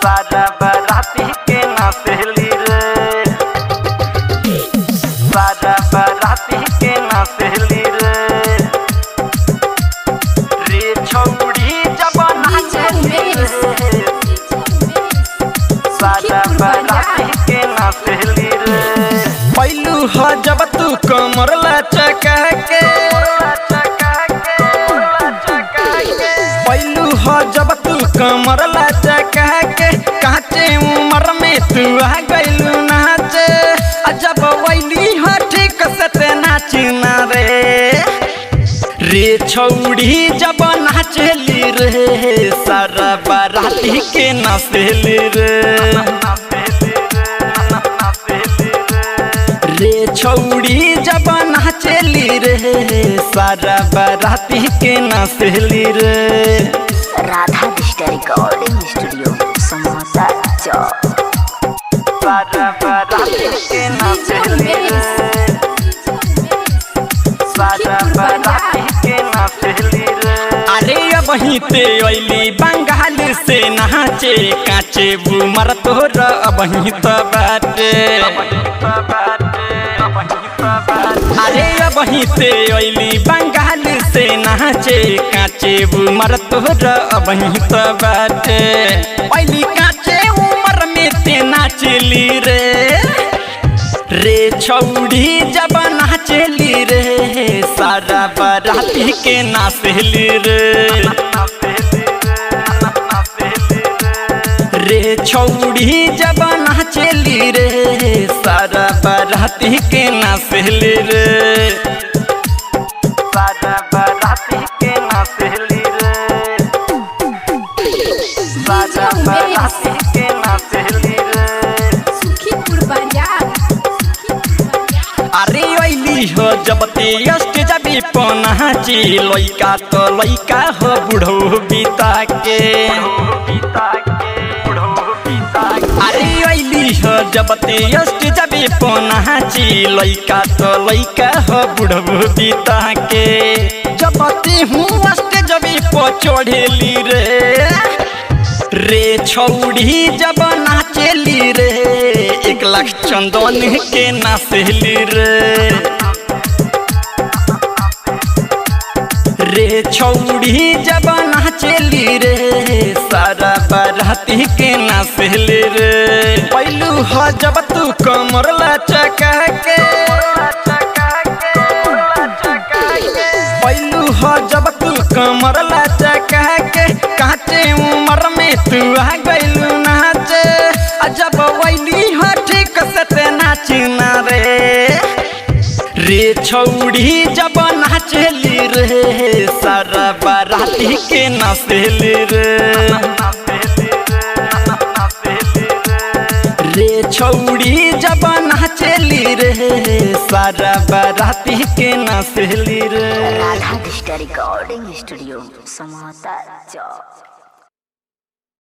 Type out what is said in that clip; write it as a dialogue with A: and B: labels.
A: सारा बाराती के नाचली रे, सारा बाराती के नाचली रे, रे छौड़ी जब नाचली रे, सारा बाराती के नाचली रे।
B: पहलू ह जब तू कमर लचका के, पहलू ह जब तू कमर लचका के, काचे उम्र में तू आ गइलू नाचे, जब वैली ह ठीक से ते नाचना रे, रे छौड़ी जब नाचली रे, सारा बाराती के नाचली रे, रे छौड़ी जब नाचली रे, सारा बाराती के नाचली रे।
C: Radha digital recording studio Samosa Chowk.
A: सारा बाराती के नाचली रे, सारा बाराती के नाचली रे।
B: अरे अब ही ते अइली बंगाल से नाचे, काचे बुमर तोर अब ही तो बाटे, अरे अब ही ते अइली बंगाल से नाचे, काचे उमर तोर अब ही तो बाटे, अइली काचे उमर में ते नाचली रे, रे छौड़ी जब नाचली रे, सारा बाराती के नाचली रे, रे छौड़ी जब नाचली रे, सारा बाराती के नाचली रे,
A: सारा बाराती के नाचली रे, सारा बाराती के नाचली रे।
B: अरे अइली हो जब ते अष्ट जबी पनाची, लइका तो लइका हो बुढ़ो बीता के, अरे अइली हो जब ते अष्ट जबी पनाची, लइका तो लइका हो बुढ़ो बीता के, जब ते हूँ अष्ट जबी पो चढ़ेली रे, रे छौड़ी जब नाचली रे, 1 लाख चंदन के नाचली रे, रे छौड़ी जब नाचली रे, सारा बाराती के नाचली रे। पहलू ह जब तू कमर लचका के, पहलू ह जब तू कमर लचका के, काचे उम्र में तू आ गइलू नाचे, जब वैली ह ठीक से ते नाचना रे, रे छौड़ी जब नाचली रे, सारा बाराती के नाचली रे, रे छौड़ी जब नाचली रे, सारा बाराती के नाचली रे।
C: Radha digital recording studio Samosa चौक।